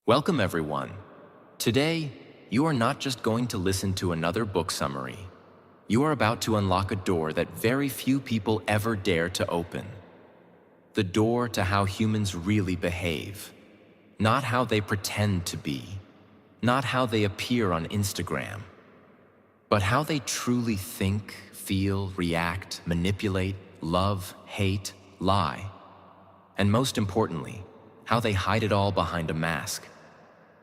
Welcome, everyone. Today, you are not just going to listen to another book summary. You are about to unlock a door that very few people ever dare to open. The door to how humans really behave. Not how they pretend to be. Not how they appear on Instagram. But how they truly think, feel, react, manipulate, love, hate, lie. And most importantly, how they hide it all behind a mask.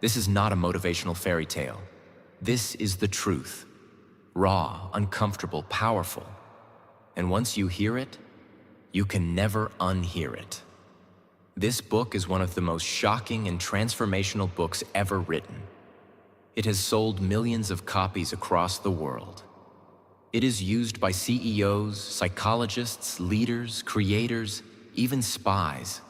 This is not a motivational fairy tale. This is the truth. Raw, uncomfortable, powerful. And once you hear it, you can never unhear it. This book is one of the most shocking and transformational books ever written. It has sold millions of copies across the world. It is used by CEOs, psychologists, leaders, creators, even spies.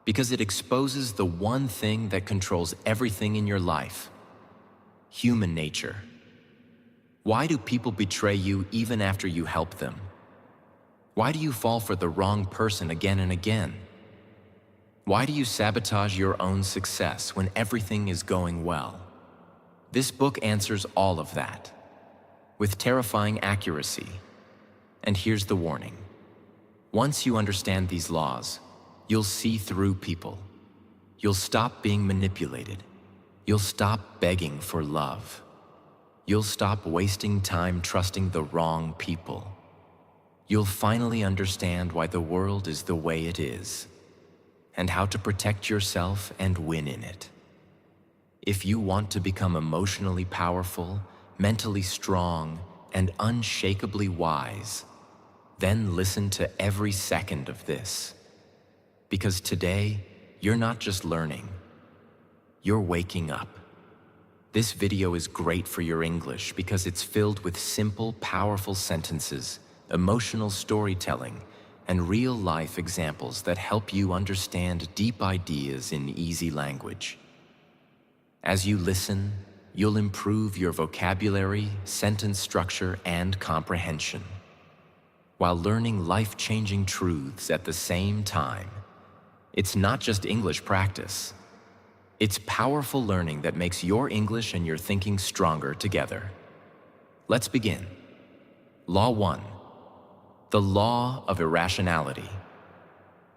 Because it exposes the one thing that controls everything in your life: human nature. Why do people betray you even after you help them? Why do you fall for the wrong person again and again? Why do you sabotage your own success when everything is going well? This book answers all of that, with terrifying accuracy. And here's the warning. Once you understand these laws, you'll see through people. You'll stop being manipulated. You'll stop begging for love. You'll stop wasting time trusting the wrong people. You'll finally understand why the world is the way it is, and how to protect yourself and win in it. If you want to become emotionally powerful, mentally strong, and unshakably wise, then listen to every second of this. Because today, you're not just learning, you're waking up. This video is great for your English because it's filled with simple, powerful sentences, emotional storytelling, and real-life examples that help you understand deep ideas in easy language. As you listen, you'll improve your vocabulary, sentence structure, and comprehension, while learning life-changing truths at the same time. It's not just English practice. It's powerful learning that makes your English and your thinking stronger together. Let's begin. Law 1. The law of irrationality.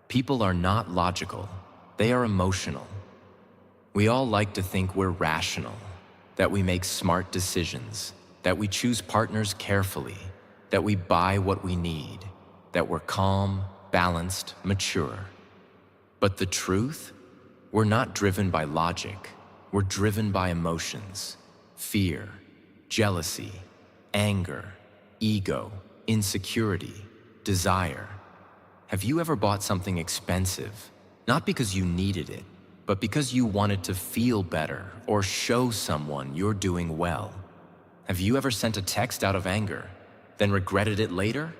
People are not logical. They are emotional. We all like to think we're rational, that we make smart decisions, that we choose partners carefully, that we buy what we need, that we're calm, balanced, mature. But the truth? We're not driven by logic. We're driven by emotions, fear, jealousy, anger, ego, insecurity, desire. Have you ever bought something expensive, not because you needed it, but because you wanted to feel better or show someone you're doing well? Have you ever sent a text out of anger, then regretted it later?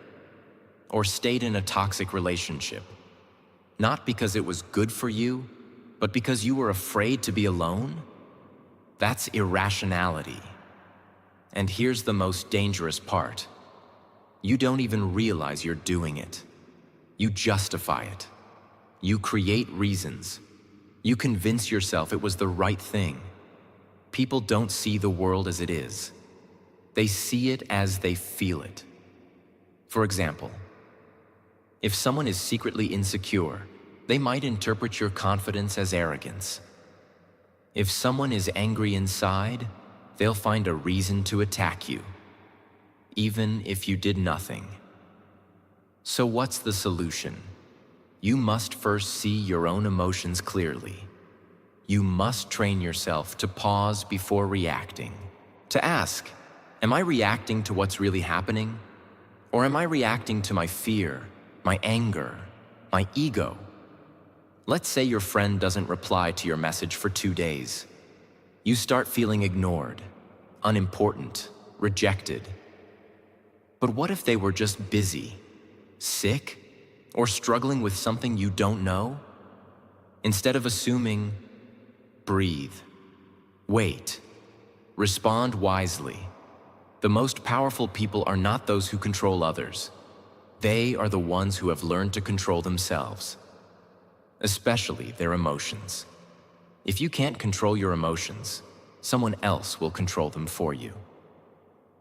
Or stayed in a toxic relationship? Not because it was good for you, but because you were afraid to be alone? That's irrationality. And here's the most dangerous part. You don't even realize you're doing it. You justify it. You create reasons. You convince yourself it was the right thing. People don't see the world as it is. They see it as they feel it. For example, if someone is secretly insecure, they might interpret your confidence as arrogance. If someone is angry inside, they'll find a reason to attack you, even if you did nothing. So what's the solution? You must first see your own emotions clearly. You must train yourself to pause before reacting, to ask, am I reacting to what's really happening? Or am I reacting to my fear, my anger, my ego? Let's say your friend doesn't reply to your message for 2 days. You start feeling ignored, unimportant, rejected. But what if they were just busy, sick, or struggling with something you don't know? Instead of assuming, breathe, wait, respond wisely. The most powerful people are not those who control others. They are the ones who have learned to control themselves, especially their emotions. If you can't control your emotions, someone else will control them for you.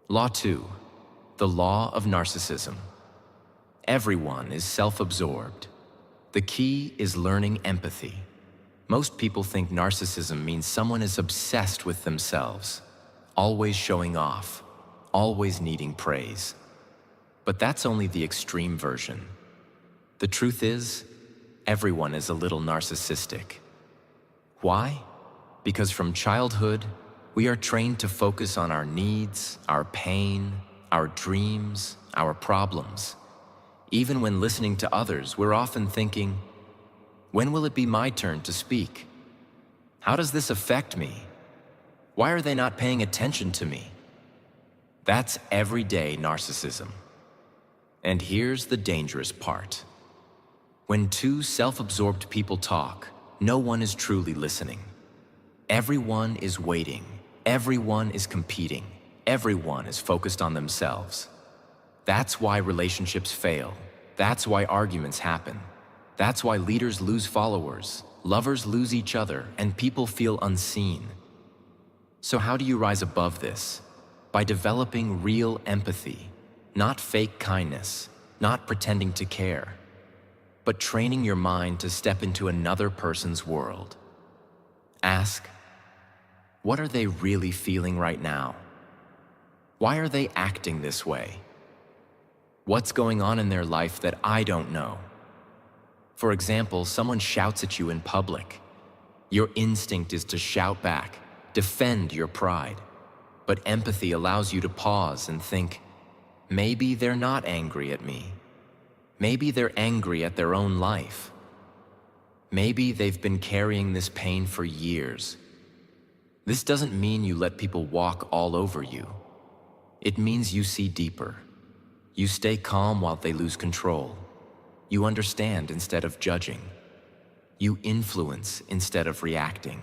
Law 2, the law of narcissism. Everyone is self-absorbed. The key is learning empathy. Most people think narcissism means someone is obsessed with themselves, always showing off, always needing praise. But that's only the extreme version. The truth is, everyone is a little narcissistic. Why? Because from childhood, we are trained to focus on our needs, our pain, our dreams, our problems. Even when listening to others, we're often thinking, when will it be my turn to speak? How does this affect me? Why are they not paying attention to me? That's everyday narcissism. And here's the dangerous part. When two self-absorbed people talk, no one is truly listening. Everyone is waiting. Everyone is competing. Everyone is focused on themselves. That's why relationships fail. That's why arguments happen. That's why leaders lose followers, lovers lose each other, and people feel unseen. So how do you rise above this? By developing real empathy, not fake kindness, not pretending to care, but training your mind to step into another person's world. Ask, what are they really feeling right now? Why are they acting this way? What's going on in their life that I don't know? For example, someone shouts at you in public. Your instinct is to shout back, defend your pride. But empathy allows you to pause and think, maybe they're not angry at me. Maybe they're angry at their own life. Maybe they've been carrying this pain for years. This doesn't mean you let people walk all over you. It means you see deeper. You stay calm while they lose control. You understand instead of judging. You influence instead of reacting.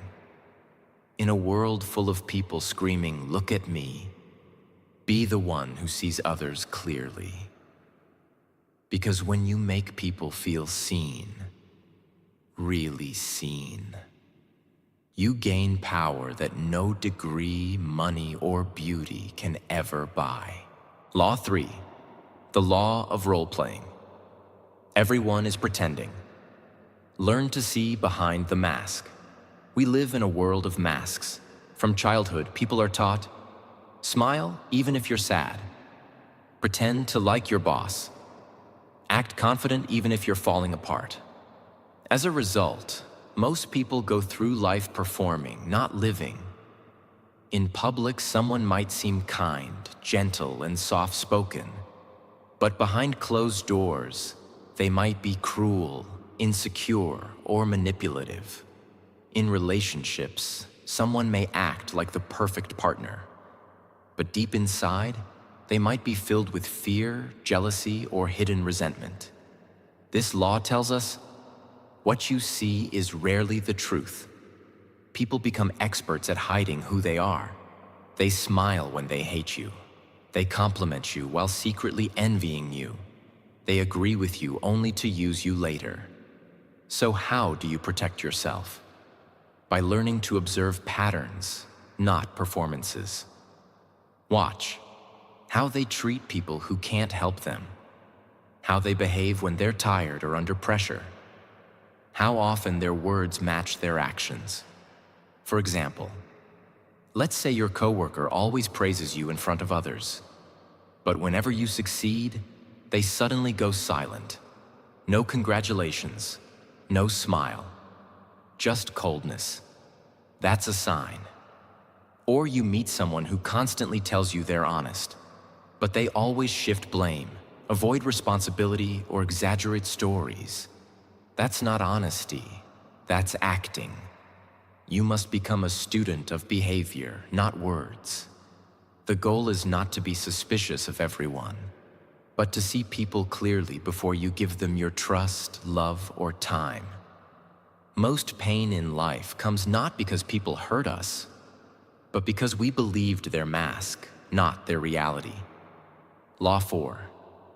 In a world full of people screaming, "Look at me," be the one who sees others clearly. Because when you make people feel seen, really seen, you gain power that no degree, money, or beauty can ever buy. Law 3, the law of role-playing. Everyone is pretending. Learn to see behind the mask. We live in a world of masks. From childhood, people are taught, smile even if you're sad. Pretend to like your boss. Act confident even if you're falling apart. As a result, most people go through life performing, not living. In public, someone might seem kind, gentle, and soft-spoken. But behind closed doors, they might be cruel, insecure, or manipulative. In relationships, someone may act like the perfect partner. But deep inside, they might be filled with fear, jealousy, or hidden resentment. This law tells us, what you see is rarely the truth. People become experts at hiding who they are. They smile when they hate you. They compliment you while secretly envying you. They agree with you only to use you later. So how do you protect yourself? By learning to observe patterns, not performances. Watch how they treat people who can't help them, how they behave when they're tired or under pressure, how often their words match their actions. For example, let's say your coworker always praises you in front of others, but whenever you succeed, they suddenly go silent. No congratulations, no smile, just coldness. That's a sign. Or you meet someone who constantly tells you they're honest, but they always shift blame, avoid responsibility, or exaggerate stories. That's not honesty, that's acting. You must become a student of behavior, not words. The goal is not to be suspicious of everyone, but to see people clearly before you give them your trust, love, or time. Most pain in life comes not because people hurt us, but because we believed their mask, not their reality. Law 4,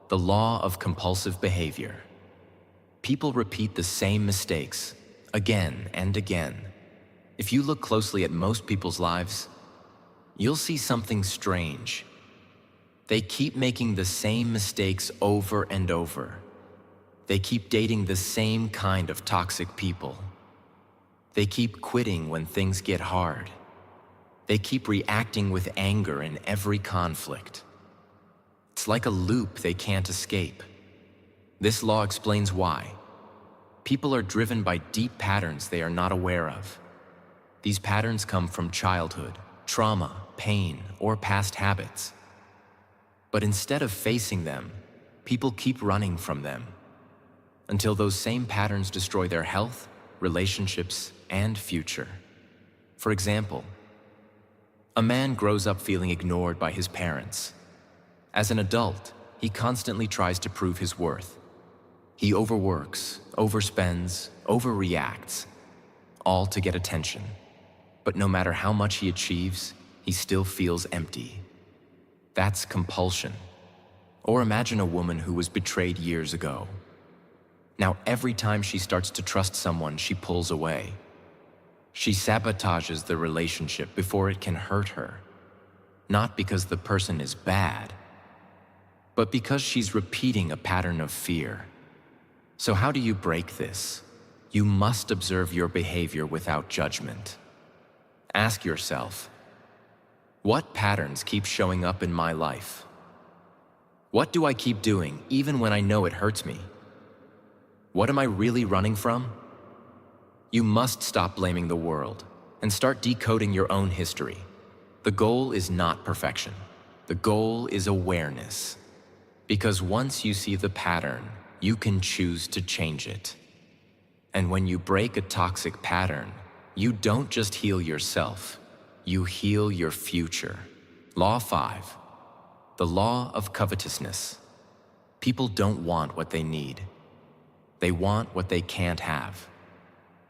the law of compulsive behavior. People repeat the same mistakes again and again. If you look closely at most people's lives, you'll see something strange. They keep making the same mistakes over and over. They keep dating the same kind of toxic people. They keep quitting when things get hard. They keep reacting with anger in every conflict. It's like a loop they can't escape. This law explains why. People are driven by deep patterns they are not aware of. These patterns come from childhood, trauma, pain, or past habits. But instead of facing them, people keep running from them until those same patterns destroy their health, relationships, and future. For example, a man grows up feeling ignored by his parents. As an adult, he constantly tries to prove his worth. He overworks, overspends, overreacts, all to get attention. But no matter how much he achieves, he still feels empty. That's compulsion. Or imagine a woman who was betrayed years ago. Now every time she starts to trust someone, she pulls away. She sabotages the relationship before it can hurt her. Not because the person is bad, but because she's repeating a pattern of fear. So how do you break this? You must observe your behavior without judgment. Ask yourself, what patterns keep showing up in my life? What do I keep doing even when I know it hurts me? What am I really running from? You must stop blaming the world and start decoding your own history. The goal is not perfection. The goal is awareness. Because once you see the pattern, you can choose to change it. And when you break a toxic pattern, you don't just heal yourself, you heal your future. Law 5, the law of covetousness. People don't want what they need. They want what they can't have.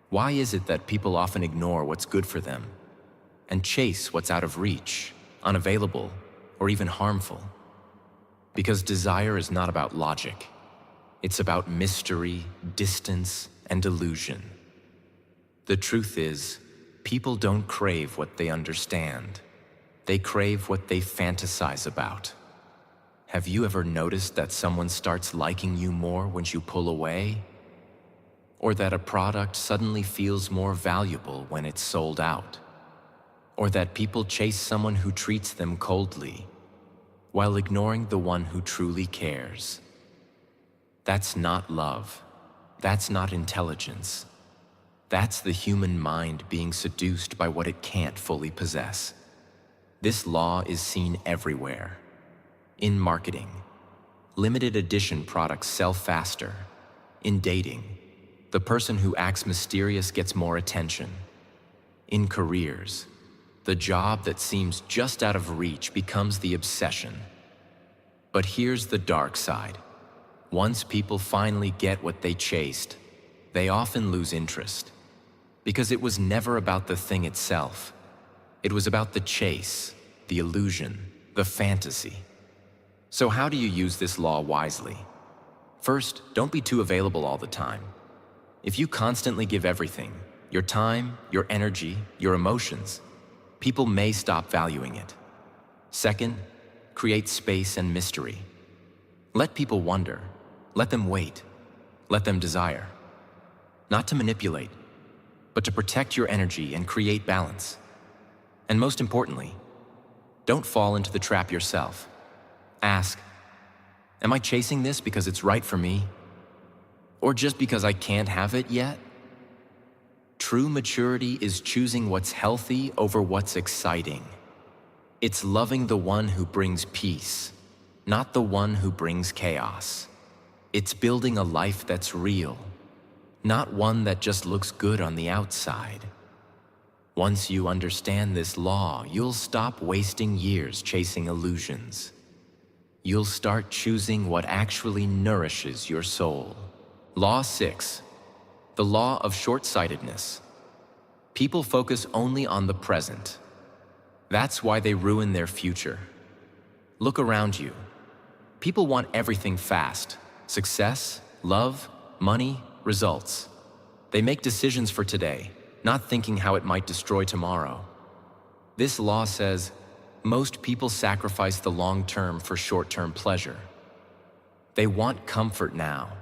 Why is it that people often ignore what's good for them and chase what's out of reach, unavailable, or even harmful? Because desire is not about logic. It's about mystery, distance, and illusion. The truth is, people don't crave what they understand. They crave what they fantasize about. Have you ever noticed that someone starts liking you more when you pull away? Or that a product suddenly feels more valuable when it's sold out? Or that people chase someone who treats them coldly, while ignoring the one who truly cares? That's not love. That's not intelligence. That's the human mind being seduced by what it can't fully possess. This law is seen everywhere. In marketing, limited edition products sell faster. In dating, the person who acts mysterious gets more attention. In careers, the job that seems just out of reach becomes the obsession. But here's the dark side. Once people finally get what they chased, they often lose interest. Because it was never about the thing itself. It was about the chase, the illusion, the fantasy. So how do you use this law wisely? First, don't be too available all the time. If you constantly give everything, your time, your energy, your emotions, people may stop valuing it. Second, create space and mystery. Let people wonder. Let them wait. Let them desire. Not to manipulate, but to protect your energy and create balance. And most importantly, don't fall into the trap yourself. Ask, am I chasing this because it's right for me? Or just because I can't have it yet? True maturity is choosing what's healthy over what's exciting. It's loving the one who brings peace, not the one who brings chaos. It's building a life that's real, not one that just looks good on the outside. Once you understand this law, you'll stop wasting years chasing illusions. You'll start choosing what actually nourishes your soul. Law 6, the law of short-sightedness. People focus only on the present. That's why they ruin their future. Look around you. People want everything fast. Success, love, money, results. They make decisions for today, not thinking how it might destroy tomorrow. This law says most people sacrifice the long term for short-term pleasure. They want comfort now,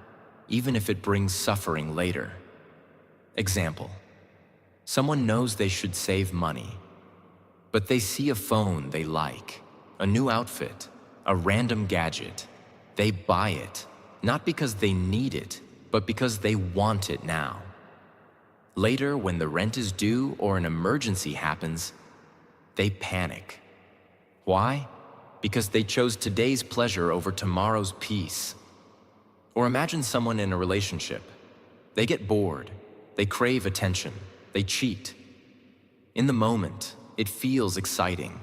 even if it brings suffering later. Example: someone knows they should save money, but they see a phone they like, a new outfit, a random gadget. They buy it, not because they need it, but because they want it now. Later, when the rent is due or an emergency happens, they panic. Why? Because they chose today's pleasure over tomorrow's peace. Or imagine someone in a relationship. They get bored, they crave attention, they cheat. In the moment, it feels exciting.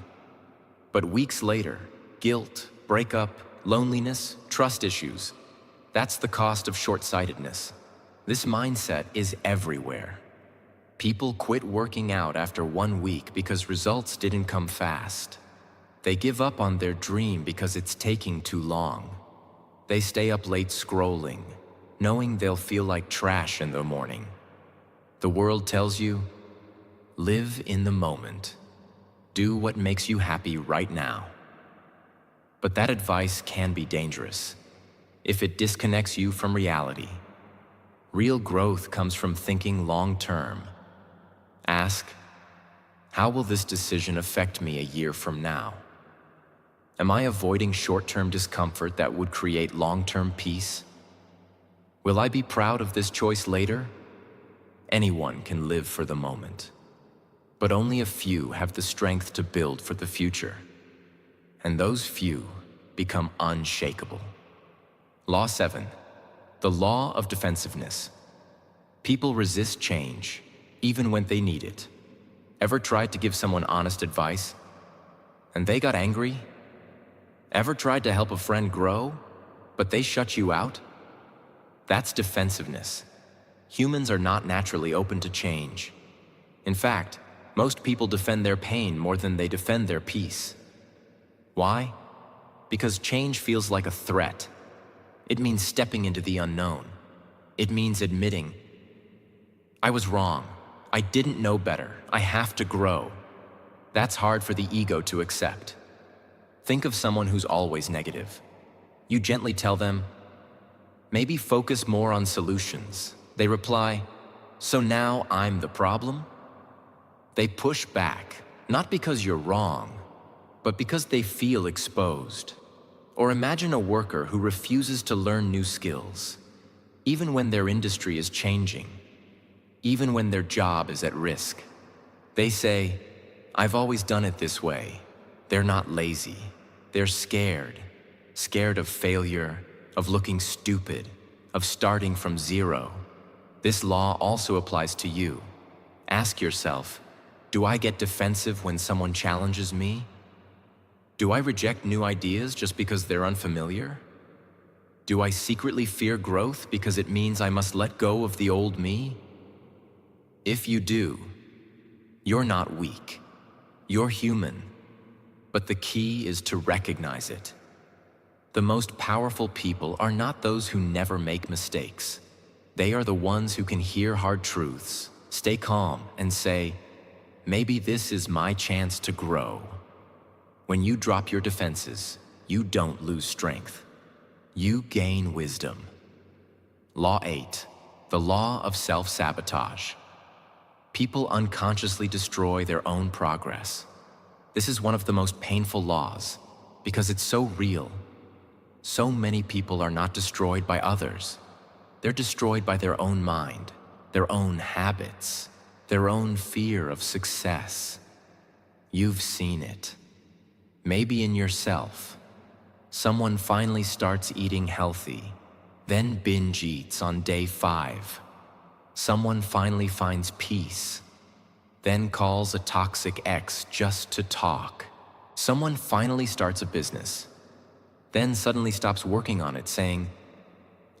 But weeks later, guilt, breakup, loneliness, trust issues. That's the cost of short-sightedness. This mindset is everywhere. People quit working out after 1 week because results didn't come fast. They give up on their dream because it's taking too long. They stay up late scrolling, knowing they'll feel like trash in the morning. The world tells you, live in the moment. Do what makes you happy right now. But that advice can be dangerous if it disconnects you from reality. Real growth comes from thinking long-term. Ask, how will this decision affect me a year from now? Am I avoiding short-term discomfort that would create long-term peace? Will I be proud of this choice later? Anyone can live for the moment, but only a few have the strength to build for the future. And those few become unshakable. Law 7, the law of defensiveness. People resist change, even when they need it. Ever tried to give someone honest advice, and they got angry? Ever tried to help a friend grow, but they shut you out? That's defensiveness. Humans are not naturally open to change. In fact, most people defend their pain more than they defend their peace. Why? Because change feels like a threat. It means stepping into the unknown. It means admitting, I was wrong. I didn't know better. I have to grow. That's hard for the ego to accept. Think of someone who's always negative. You gently tell them, maybe focus more on solutions. They reply, so now I'm the problem? They push back, not because you're wrong, but because they feel exposed. Or imagine a worker who refuses to learn new skills, even when their industry is changing, even when their job is at risk. They say, I've always done it this way. They're not lazy. They're scared. Scared of failure, of looking stupid, of starting from zero. This law also applies to you. Ask yourself, do I get defensive when someone challenges me? Do I reject new ideas just because they're unfamiliar? Do I secretly fear growth because it means I must let go of the old me? If you do, you're not weak. You're human. But the key is to recognize it. The most powerful people are not those who never make mistakes. They are the ones who can hear hard truths, stay calm, and say, maybe this is my chance to grow. When you drop your defenses, you don't lose strength. You gain wisdom. Law 8, the law of self-sabotage. People unconsciously destroy their own progress. This is one of the most painful laws because it's so real. So many people are not destroyed by others. They're destroyed by their own mind, their own habits, their own fear of success. You've seen it. Maybe in yourself. Someone finally starts eating healthy, then binge eats on day 5. Someone finally finds peace, then calls a toxic ex just to talk. Someone finally starts a business, then suddenly stops working on it, saying,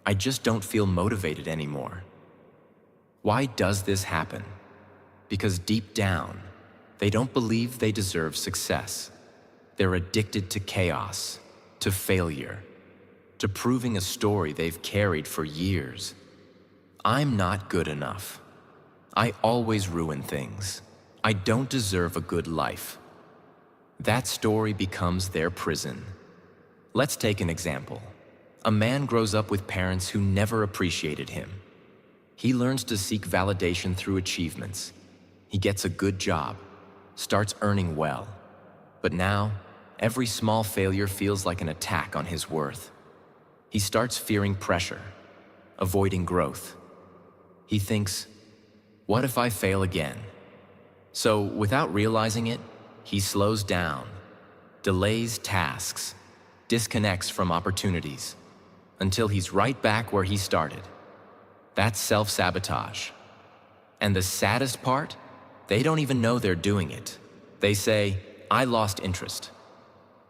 I just don't feel motivated anymore. Why does this happen? Because deep down, they don't believe they deserve success. They're addicted to chaos, to failure, to proving a story they've carried for years. I'm not good enough. I always ruin things. I don't deserve a good life. That story becomes their prison. Let's take an example. A man grows up with parents who never appreciated him. He learns to seek validation through achievements. He gets a good job, starts earning well. But now, every small failure feels like an attack on his worth. He starts fearing pressure, avoiding growth. He thinks, what if I fail again? So, without realizing it, he slows down, delays tasks, disconnects from opportunities, until he's right back where he started. That's self-sabotage. And the saddest part? They don't even know they're doing it. They say, I lost interest.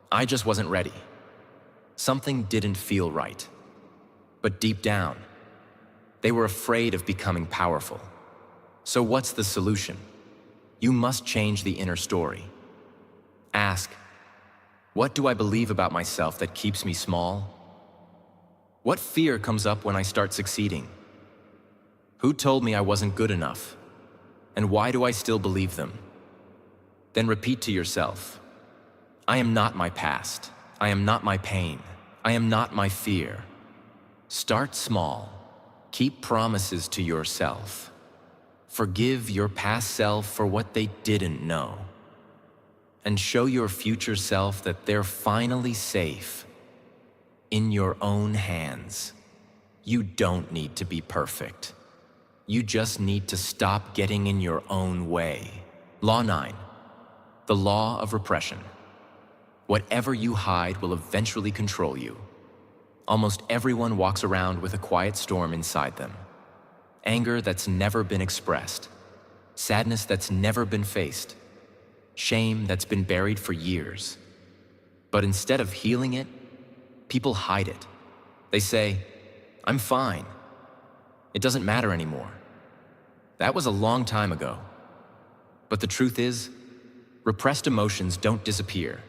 I just wasn't ready. Something didn't feel right. But deep down, they were afraid of becoming powerful. So what's the solution? You must change the inner story. Ask, what do I believe about myself that keeps me small? What fear comes up when I start succeeding? Who told me I wasn't good enough? And why do I still believe them? Then repeat to yourself, I am not my past. I am not my pain. I am not my fear. Start small. Keep promises to yourself. Forgive your past self for what they didn't know. And show your future self that they're finally safe in your own hands. You don't need to be perfect. You just need to stop getting in your own way. Law 9, the law of repression. Whatever you hide will eventually control you. Almost everyone walks around with a quiet storm inside them. Anger that's never been expressed. Sadness that's never been faced. Shame that's been buried for years. But instead of healing it, people hide it. They say, I'm fine. It doesn't matter anymore. That was a long time ago. But the truth is, repressed emotions don't disappear.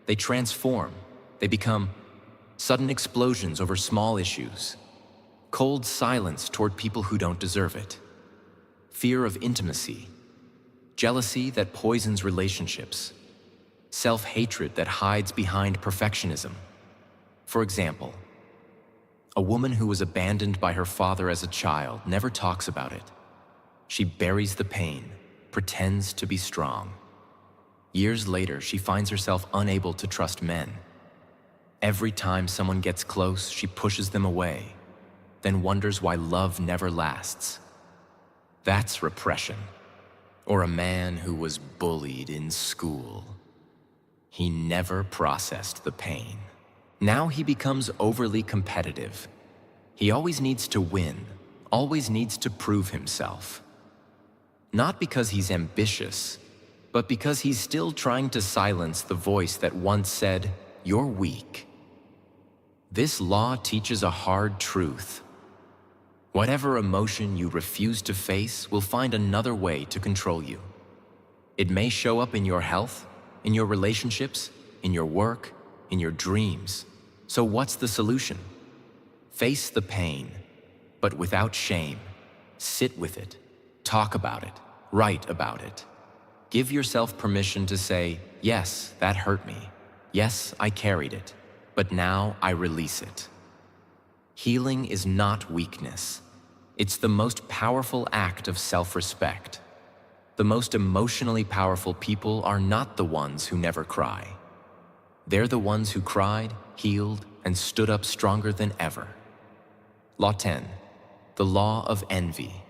They transform. They become sudden explosions over small issues, cold silence toward people who don't deserve it, fear of intimacy, jealousy that poisons relationships, self-hatred that hides behind perfectionism. For example, a woman who was abandoned by her father as a child never talks about it. She buries the pain, pretends to be strong. Years later, she finds herself unable to trust men. Every time someone gets close, she pushes them away, then wonders why love never lasts. That's repression. Or a man who was bullied in school. He never processed the pain. Now he becomes overly competitive. He always needs to win, always needs to prove himself. Not because he's ambitious, but because he's still trying to silence the voice that once said, "You're weak." This law teaches a hard truth. Whatever emotion you refuse to face will find another way to control you. It may show up in your health, in your relationships, in your work, in your dreams. So what's the solution? Face the pain, but without shame. Sit with it. Talk about it. Write about it. Give yourself permission to say, yes, that hurt me. Yes, I carried it, but now I release it. Healing is not weakness. It's the most powerful act of self-respect. The most emotionally powerful people are not the ones who never cry. They're the ones who cried, healed, and stood up stronger than ever. Law 10, the law of envy.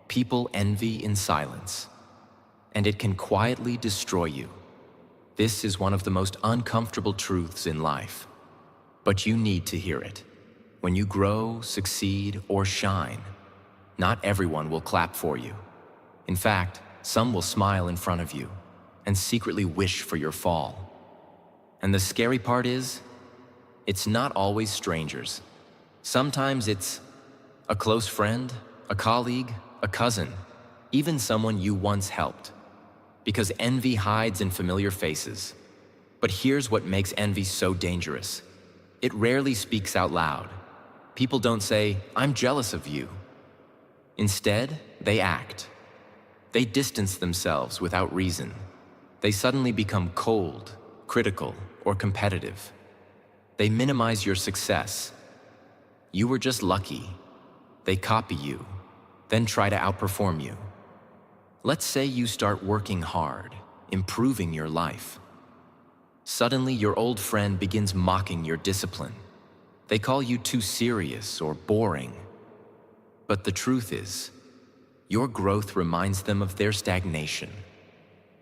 People envy in silence, and it can quietly destroy you. This is one of the most uncomfortable truths in life, but you need to hear it. When you grow, succeed, or shine, not everyone will clap for you. In fact, some will smile in front of you and secretly wish for your fall. And the scary part is, it's not always strangers. Sometimes it's a close friend, a colleague, a cousin, even someone you once helped. Because envy hides in familiar faces. But here's what makes envy so dangerous. It rarely speaks out loud. People don't say, "I'm jealous of you." Instead, they act. They distance themselves without reason. They suddenly become cold, critical, or competitive. They minimize your success. You were just lucky. They copy you, then try to outperform you. Let's say you start working hard, improving your life. Suddenly, your old friend begins mocking your discipline. They call you too serious or boring. But the truth is, your growth reminds them of their stagnation.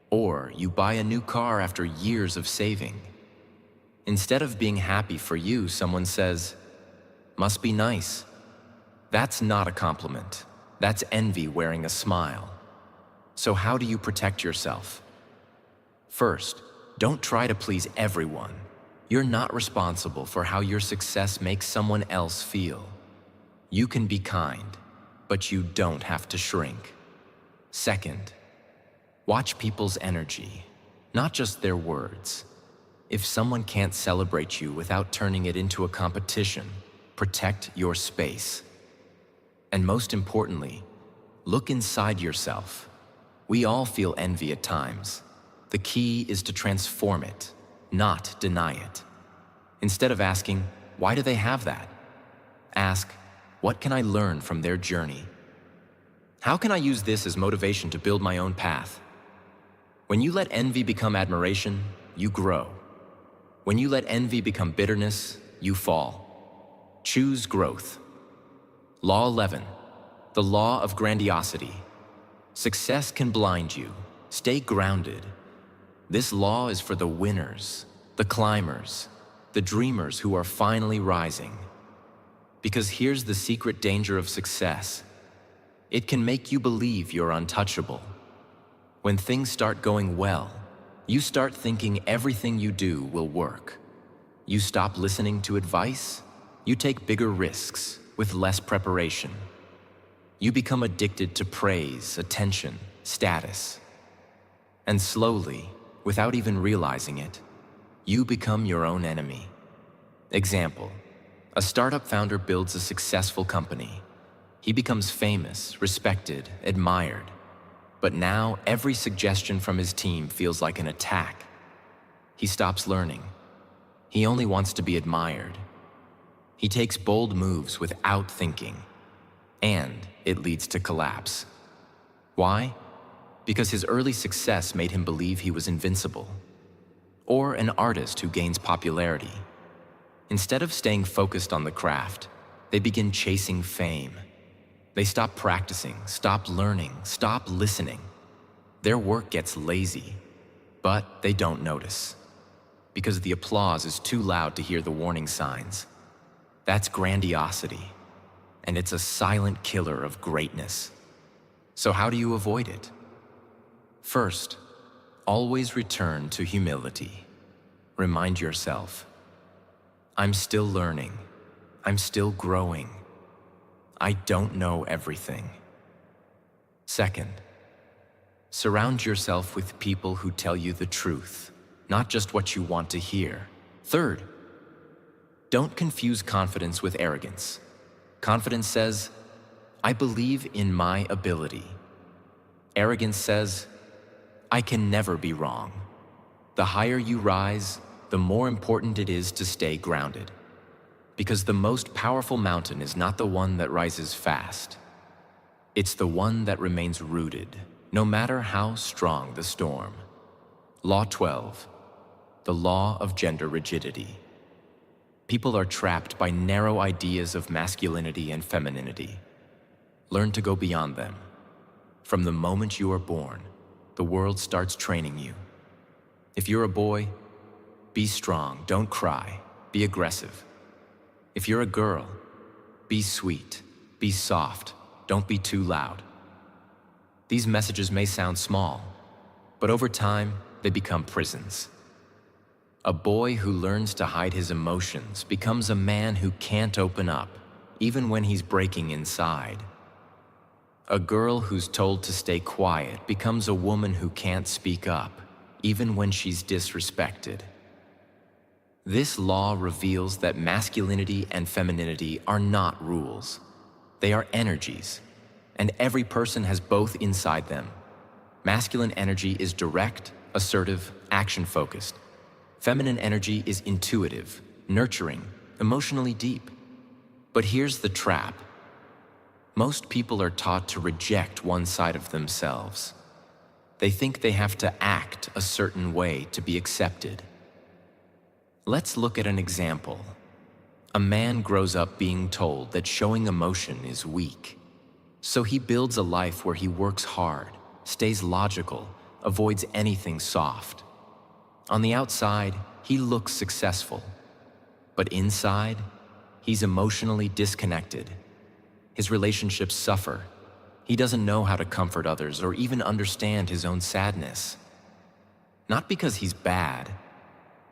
Or you buy a new car after years of saving. Instead of being happy for you, someone says, "Must be nice." That's not a compliment. That's envy wearing a smile. So how do you protect yourself? First, don't try to please everyone. You're not responsible for how your success makes someone else feel. You can be kind, but you don't have to shrink. Second, watch people's energy, not just their words. If someone can't celebrate you without turning it into a competition, protect your space. And most importantly, look inside yourself. We all feel envy at times. The key is to transform it, not deny it. Instead of asking, "Why do they have that?" ask, "What can I learn from their journey? How can I use this as motivation to build my own path?" When you let envy become admiration, you grow. When you let envy become bitterness, you fall. Choose growth. Law 11, the law of grandiosity. Success can blind you. Stay grounded. This law is for the winners, the climbers, the dreamers who are finally rising. Because here's the secret danger of success. It can make you believe you're untouchable. When things start going well, you start thinking everything you do will work. You stop listening to advice. You take bigger risks with less preparation. You become addicted to praise, attention, status. And slowly, without even realizing it, you become your own enemy. Example, a startup founder builds a successful company. He becomes famous, respected, admired. But now every suggestion from his team feels like an attack. He stops learning. He only wants to be admired. He takes bold moves without thinking, and it leads to collapse. Why? Because his early success made him believe he was invincible. Or an artist who gains popularity. Instead of staying focused on the craft, they begin chasing fame. They stop practicing, stop learning, stop listening. Their work gets lazy, but they don't notice. Because the applause is too loud to hear the warning signs. That's grandiosity, and it's a silent killer of greatness. So how do you avoid it? First, always return to humility. Remind yourself, I'm still learning. I'm still growing. I don't know everything. Second, surround yourself with people who tell you the truth, not just what you want to hear. Third, don't confuse confidence with arrogance. Confidence says, I believe in my ability. Arrogance says, I can never be wrong. The higher you rise, the more important it is to stay grounded. Because the most powerful mountain is not the one that rises fast. It's the one that remains rooted, no matter how strong the storm. Law 12, the law of gender rigidity. People are trapped by narrow ideas of masculinity and femininity. Learn to go beyond them. From the moment you are born, the world starts training you. If you're a boy, be strong, don't cry, be aggressive. If you're a girl, be sweet, be soft, don't be too loud. These messages may sound small, but over time, they become prisons. A boy who learns to hide his emotions becomes a man who can't open up, even when he's breaking inside. A girl who's told to stay quiet becomes a woman who can't speak up, even when she's disrespected. This law reveals that masculinity and femininity are not rules. They are energies, and every person has both inside them. Masculine energy is direct, assertive, action-focused. Feminine energy is intuitive, nurturing, emotionally deep. But here's the trap. Most people are taught to reject one side of themselves. They think they have to act a certain way to be accepted. Let's look at an example. A man grows up being told that showing emotion is weak. So he builds a life where he works hard, stays logical, avoids anything soft. On the outside, he looks successful. But inside, he's emotionally disconnected. His relationships suffer. He doesn't know how to comfort others or even understand his own sadness. Not because he's bad,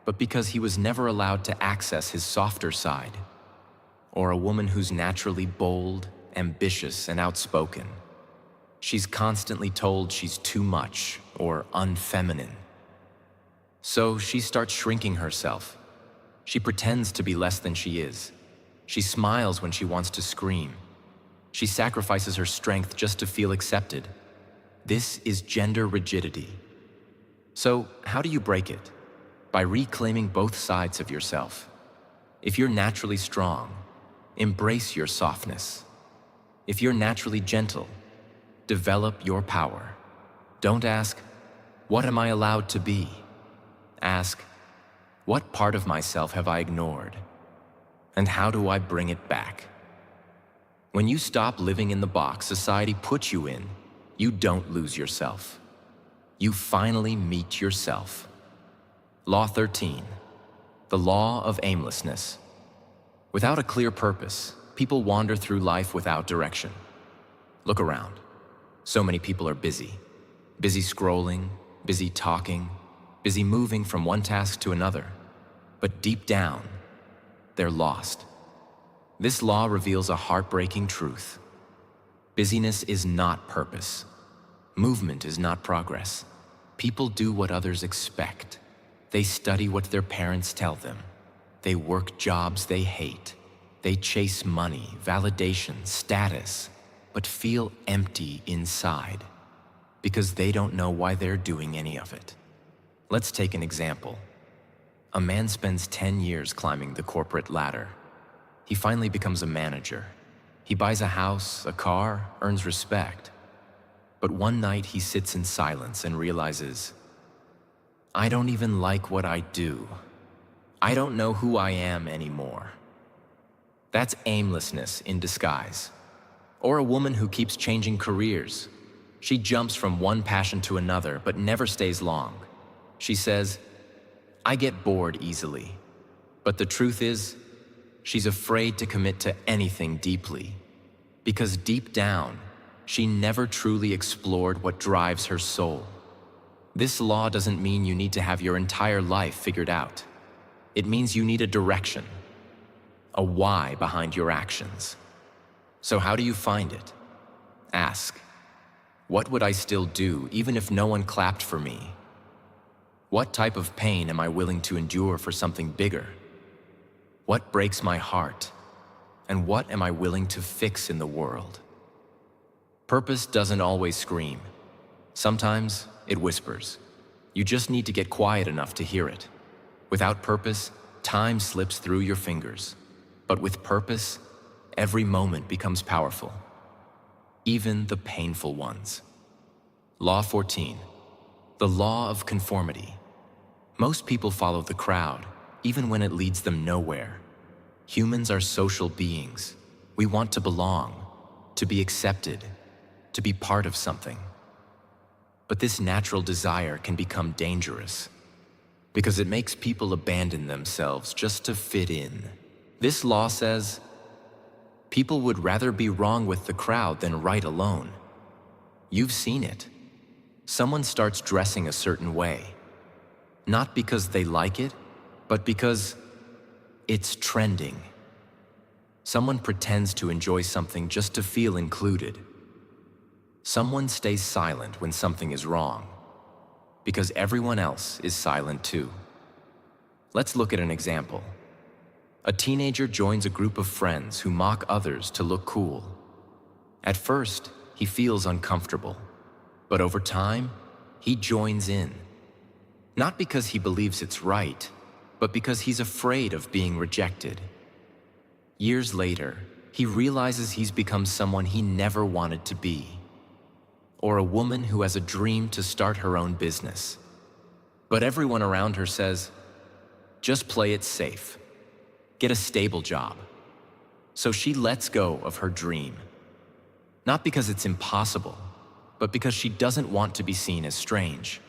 but because he was never allowed to access his softer side. Or a woman who's naturally bold, ambitious, and outspoken. She's constantly told she's too much or unfeminine. So she starts shrinking herself. She pretends to be less than she is. She smiles when she wants to scream. She sacrifices her strength just to feel accepted. This is gender rigidity. So how do you break it? By reclaiming both sides of yourself. If you're naturally strong, embrace your softness. If you're naturally gentle, develop your power. Don't ask, what am I allowed to be? Ask, what part of myself have I ignored? And how do I bring it back? When you stop living in the box society puts you in, you don't lose yourself. You finally meet yourself. Law 13, the law of aimlessness. Without a clear purpose, people wander through life without direction. Look around. So many people are busy. Busy scrolling, busy talking, busy moving from one task to another. But deep down, they're lost. This law reveals a heartbreaking truth. Busyness is not purpose. Movement is not progress. People do what others expect. They study what their parents tell them. They work jobs they hate. They chase money, validation, status, but feel empty inside because they don't know why they're doing any of it. Let's take an example. A man spends 10 years climbing the corporate ladder. He finally becomes a manager. He buys a house, a car, earns respect. But one night he sits in silence and realizes, I don't even like what I do. I don't know who I am anymore. That's aimlessness in disguise. Or a woman who keeps changing careers. She jumps from one passion to another, but never stays long. She says, I get bored easily. But the truth is, she's afraid to commit to anything deeply. Because deep down, she never truly explored what drives her soul. This law doesn't mean you need to have your entire life figured out. It means you need a direction, a why behind your actions. So how do you find it? Ask, what would I still do even if no one clapped for me? What type of pain am I willing to endure for something bigger? What breaks my heart? And what am I willing to fix in the world? Purpose doesn't always scream. Sometimes it whispers. You just need to get quiet enough to hear it. Without purpose, time slips through your fingers. But with purpose, every moment becomes powerful, even the painful ones. Law 14, the law of conformity. Most people follow the crowd, even when it leads them nowhere. Humans are social beings. We want to belong, to be accepted, to be part of something. But this natural desire can become dangerous because it makes people abandon themselves just to fit in. This law says, people would rather be wrong with the crowd than right alone. You've seen it. Someone starts dressing a certain way, not because they like it, but because it's trending. Someone pretends to enjoy something just to feel included. Someone stays silent when something is wrong, because everyone else is silent too. Let's look at an example. A teenager joins a group of friends who mock others to look cool. At first, he feels uncomfortable, but over time, He joins in. Not because he believes it's right, but because he's afraid of being rejected. Years later, he realizes he's become someone he never wanted to be. Or a woman who has a dream to start her own business. But everyone around her says, just play it safe. Get a stable job. So she lets go of her dream. Not because it's impossible, but because she doesn't want to be seen as strange.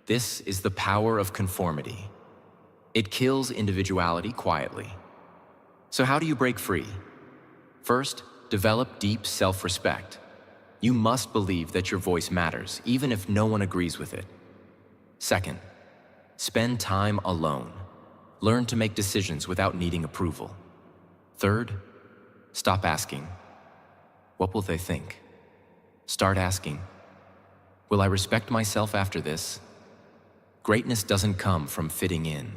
This is the power of conformity. It kills individuality quietly. So how do you break free? First, develop deep self-respect. You must believe that your voice matters, even if no one agrees with it. Second, spend time alone. Learn to make decisions without needing approval. Third, stop asking, what will they think? Start asking, will I respect myself after this? Greatness doesn't come from fitting in.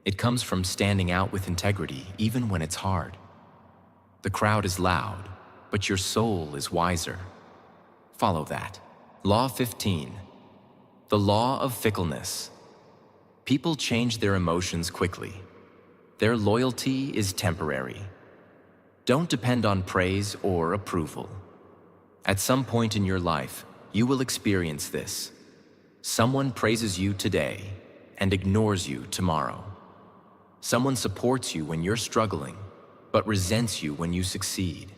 It comes from standing out with integrity, even when it's hard. The crowd is loud, but your soul is wiser. Follow that. Law 15. The law of fickleness. People change their emotions quickly. Their loyalty is temporary. Don't depend on praise or approval. At some point in your life, you will experience this. Someone praises you today and ignores you tomorrow. Someone supports you when you're struggling, but resents you when you succeed.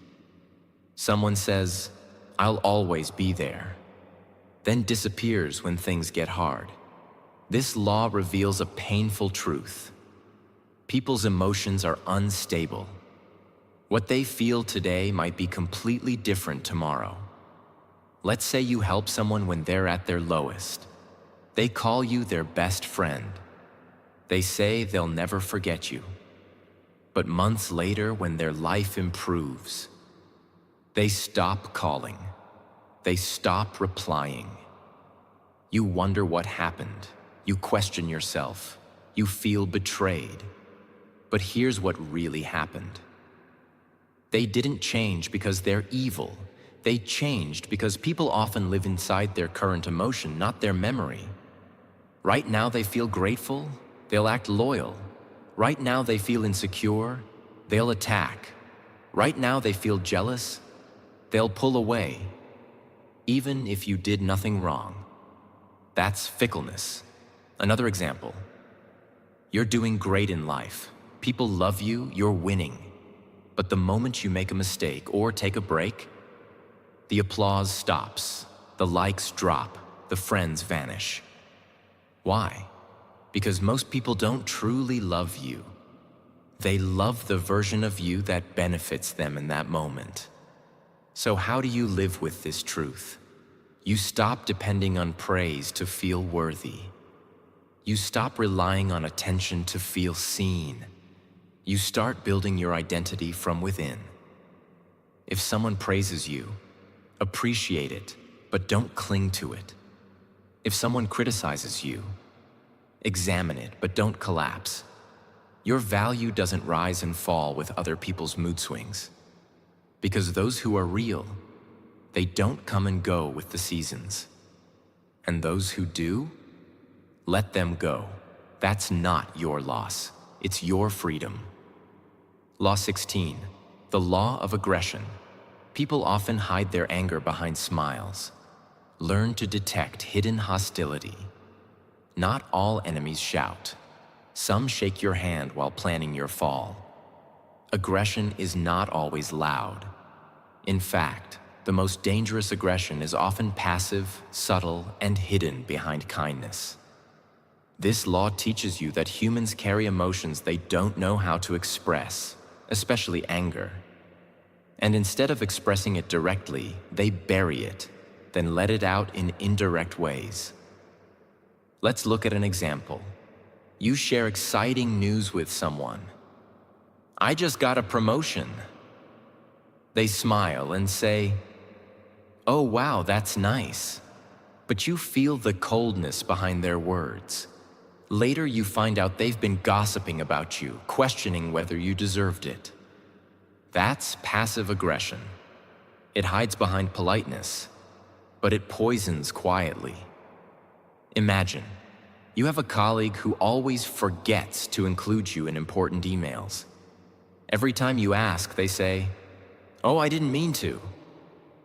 Someone says, I'll always be there, then disappears when things get hard. This law reveals a painful truth. People's emotions are unstable. What they feel today might be completely different tomorrow. Let's say you help someone when they're at their lowest. They call you their best friend. They say they'll never forget you. But months later, when their life improves, they stop calling. They stop replying. You wonder what happened. You question yourself. You feel betrayed. But here's what really happened. They didn't change because they're evil. They changed because people often live inside their current emotion, not their memory. Right now they feel grateful, they'll act loyal. Right now they feel insecure, they'll attack. Right now they feel jealous, they'll pull away. Even if you did nothing wrong. That's fickleness. Another example. You're doing great in life. People love you, you're winning. But the moment you make a mistake or take a break, the applause stops, the likes drop, the friends vanish. Why? Because most people don't truly love you. They love the version of you that benefits them in that moment. So how do you live with this truth? You stop depending on praise to feel worthy. You stop relying on attention to feel seen. You start building your identity from within. If someone praises you, appreciate it, but don't cling to it. If someone criticizes you, examine it, but don't collapse. Your value doesn't rise and fall with other people's mood swings. Because those who are real, they don't come and go with the seasons. And those who do, let them go. That's not your loss. It's your freedom. Law 16, the law of aggression. People often hide their anger behind smiles. Learn to detect hidden hostility. Not all enemies shout. Some shake your hand while planning your fall. Aggression is not always loud. In fact, the most dangerous aggression is often passive, subtle, and hidden behind kindness. This law teaches you that humans carry emotions they don't know how to express, especially anger. And instead of expressing it directly, they bury it, then let it out in indirect ways. Let's look at an example. You share exciting news with someone. I just got a promotion. They smile and say, oh wow, that's nice. But you feel the coldness behind their words. Later you find out they've been gossiping about you, questioning whether you deserved it. That's passive aggression. It hides behind politeness, but it poisons quietly. Imagine, you have a colleague who always forgets to include you in important emails. Every time you ask, they say, "Oh, I didn't mean to."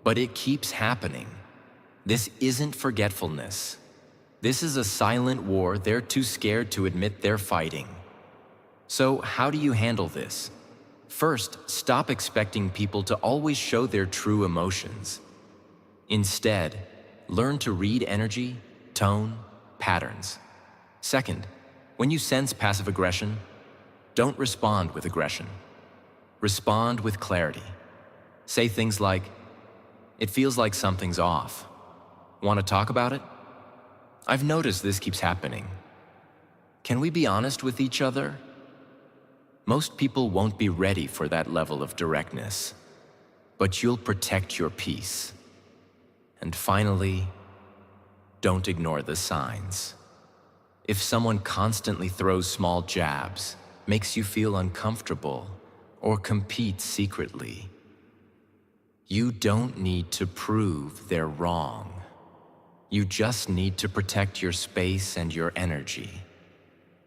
But it keeps happening. This isn't forgetfulness. This is a silent war they're too scared to admit they're fighting. So how do you handle this? First, stop expecting people to always show their true emotions. Instead, learn to read energy, tone, patterns. Second, when you sense passive aggression, don't respond with aggression. Respond with clarity. Say things like, "It feels like something's off. Want to talk about it? I've noticed this keeps happening. Can we be honest with each other?" Most people won't be ready for that level of directness, but you'll protect your peace. And finally, don't ignore the signs. If someone constantly throws small jabs, makes you feel uncomfortable, or competes secretly, you don't need to prove they're wrong. You just need to protect your space and your energy.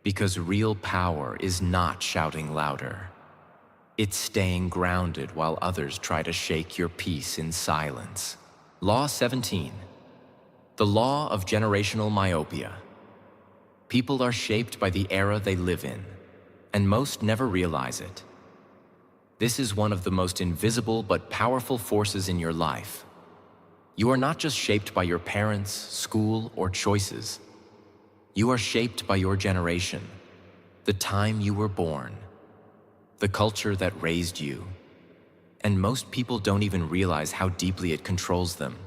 Because real power is not shouting louder. It's staying grounded while others try to shake your peace in silence. Law 17. The law of generational myopia. People are shaped by the era they live in, and most never realize it. This is one of the most invisible but powerful forces in your life. You are not just shaped by your parents, school, or choices. You are shaped by your generation, the time you were born, the culture that raised you, and most people don't even realize how deeply it controls them.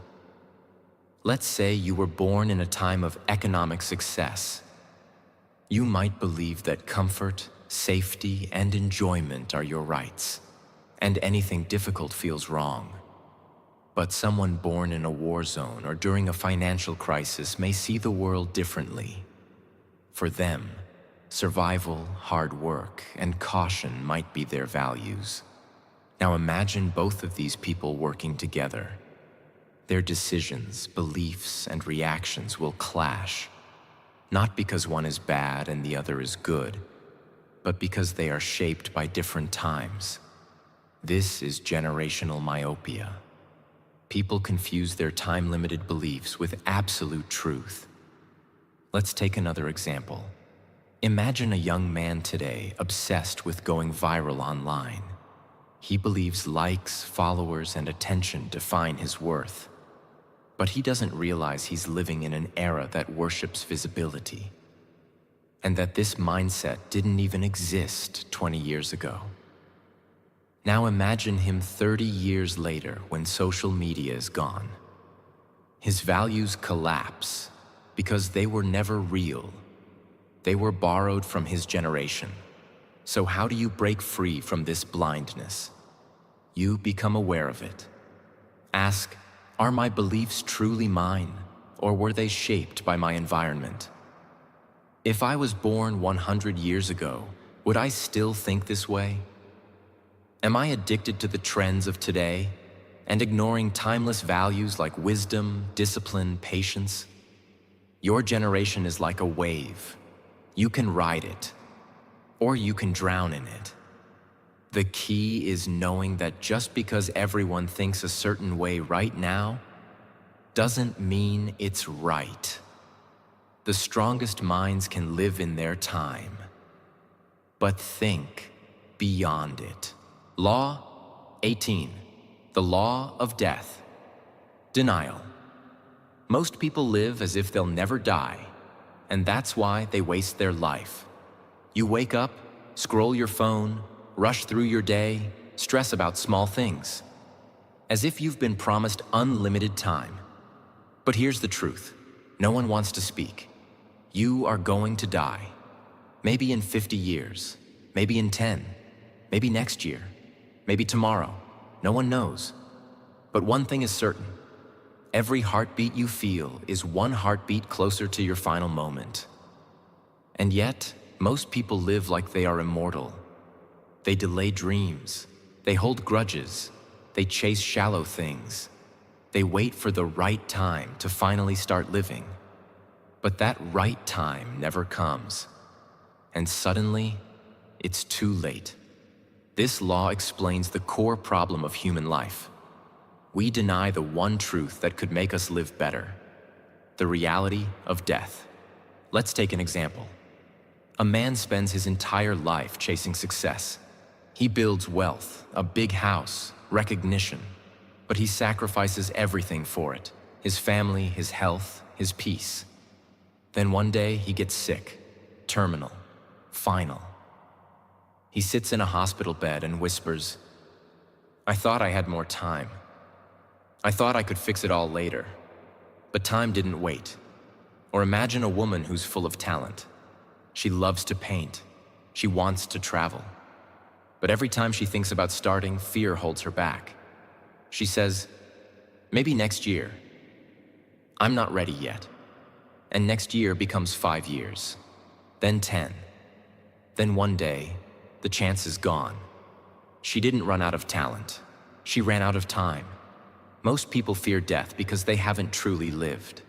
Let's say you were born in a time of economic success. You might believe that comfort, safety, and enjoyment are your rights, and anything difficult feels wrong. But someone born in a war zone or during a financial crisis may see the world differently. For them, survival, hard work, and caution might be their values. Now imagine both of these people working together. Their decisions, beliefs, and reactions will clash, not because one is bad and the other is good, but because they are shaped by different times. This is generational myopia. People confuse their time-limited beliefs with absolute truth. Let's take another example. Imagine a young man today obsessed with going viral online. He believes likes, followers, and attention define his worth. But he doesn't realize he's living in an era that worships visibility, and that this mindset didn't even exist 20 years ago. Now imagine him 30 years later when social media is gone. His values collapse because they were never real. They were borrowed from his generation. So how do you break free from this blindness? You become aware of it. Ask, are my beliefs truly mine, or were they shaped by my environment? If I was born 100 years ago, would I still think this way? Am I addicted to the trends of today and ignoring timeless values like wisdom, discipline, patience? Your generation is like a wave. You can ride it, or you can drown in it. The key is knowing that just because everyone thinks a certain way right now doesn't mean it's right. The strongest minds can live in their time, but think beyond it. Law 18. The law of death. Denial. Most people live as if they'll never die, and that's why they waste their life. You wake up, scroll your phone, rush through your day, stress about small things, as if you've been promised unlimited time. But here's the truth. No one wants to speak. You are going to die. Maybe in 50 years, maybe in 10, maybe next year, maybe tomorrow. No one knows. But one thing is certain. Every heartbeat you feel is one heartbeat closer to your final moment. And yet, most people live like they are immortal. They delay dreams. They hold grudges. They chase shallow things. They wait for the right time to finally start living. But that right time never comes, and suddenly, it's too late. This law explains the core problem of human life. We deny the one truth that could make us live better, the reality of death. Let's take an example. A man spends his entire life chasing success. He builds wealth, a big house, recognition, but he sacrifices everything for it: his family, his health, his peace. Then one day he gets sick, terminal, final. He sits in a hospital bed and whispers, "I thought I had more time. I thought I could fix it all later." But time didn't wait. Or imagine a woman who's full of talent. She loves to paint. She wants to travel. But every time she thinks about starting, fear holds her back. She says, "Maybe next year. I'm not ready yet." And next year becomes 5 years, then 10. Then one day, the chance is gone. She didn't run out of talent. She ran out of time. Most people fear death because they haven't truly lived.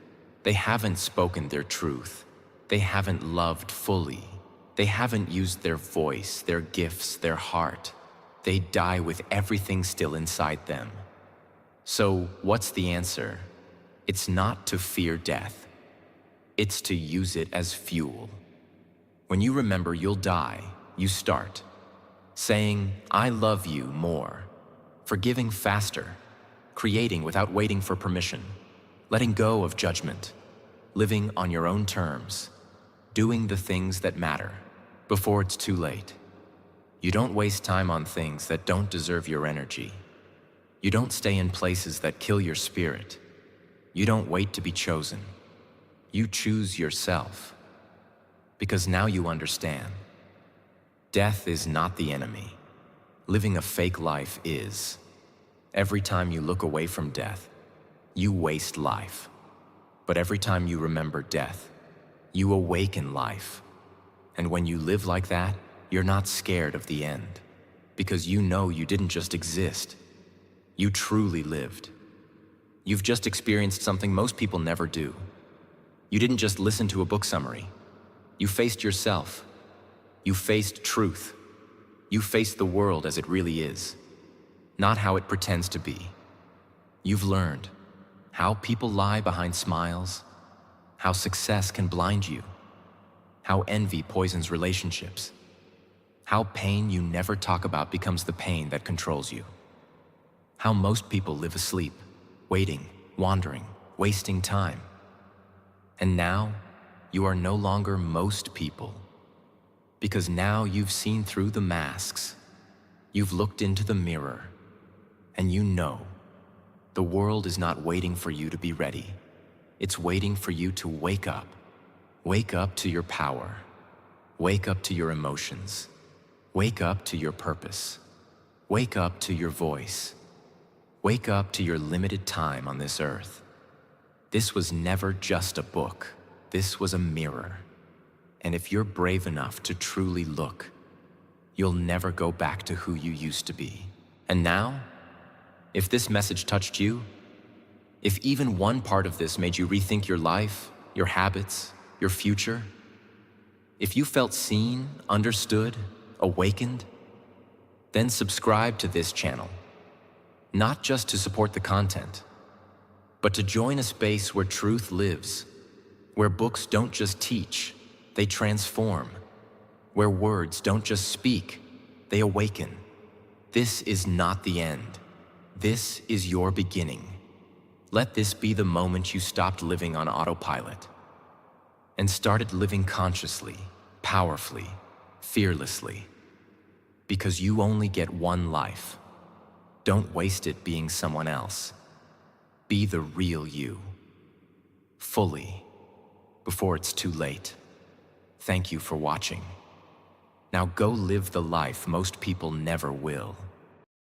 They haven't spoken their truth. They haven't loved fully. They haven't used their voice, their gifts, their heart. They die with everything still inside them. So, what's the answer? It's not to fear death. It's to use it as fuel. When you remember you'll die, you start. Saying, "I love you" more. Forgiving faster. Creating without waiting for permission. Letting go of judgment. Living on your own terms. Doing the things that matter before it's too late. You don't waste time on things that don't deserve your energy. You don't stay in places that kill your spirit. You don't wait to be chosen. You choose yourself. Because now you understand. Death is not the enemy. Living a fake life is. Every time you look away from death, you waste life. But every time you remember death, you awaken life. And when you live like that, you're not scared of the end. Because you know you didn't just exist. You truly lived. You've just experienced something most people never do. You didn't just listen to a book summary. You faced yourself. You faced truth. You faced the world as it really is, not how it pretends to be. You've learned how people lie behind smiles, how success can blind you, how envy poisons relationships, how pain you never talk about becomes the pain that controls you, how most people live asleep, waiting, wandering, wasting time. And now, you are no longer most people, because now you've seen through the masks, you've looked into the mirror, and you know the world is not waiting for you to be ready. It's waiting for you to wake up. Wake up to your power. Wake up to your emotions. Wake up to your purpose. Wake up to your voice. Wake up to your limited time on this earth. This was never just a book. This was a mirror. And if you're brave enough to truly look, you'll never go back to who you used to be. And now, if this message touched you, if even one part of this made you rethink your life, your habits, your future, if you felt seen, understood, awakened, then subscribe to this channel, not just to support the content, but to join a space where truth lives, where books don't just teach, they transform, where words don't just speak, they awaken. This is not the end. This is your beginning. Let this be the moment you stopped living on autopilot and started living consciously, powerfully, fearlessly. Because you only get one life. Don't waste it being someone else. Be the real you, fully, before it's too late. Thank you for watching. Now go live the life most people never will.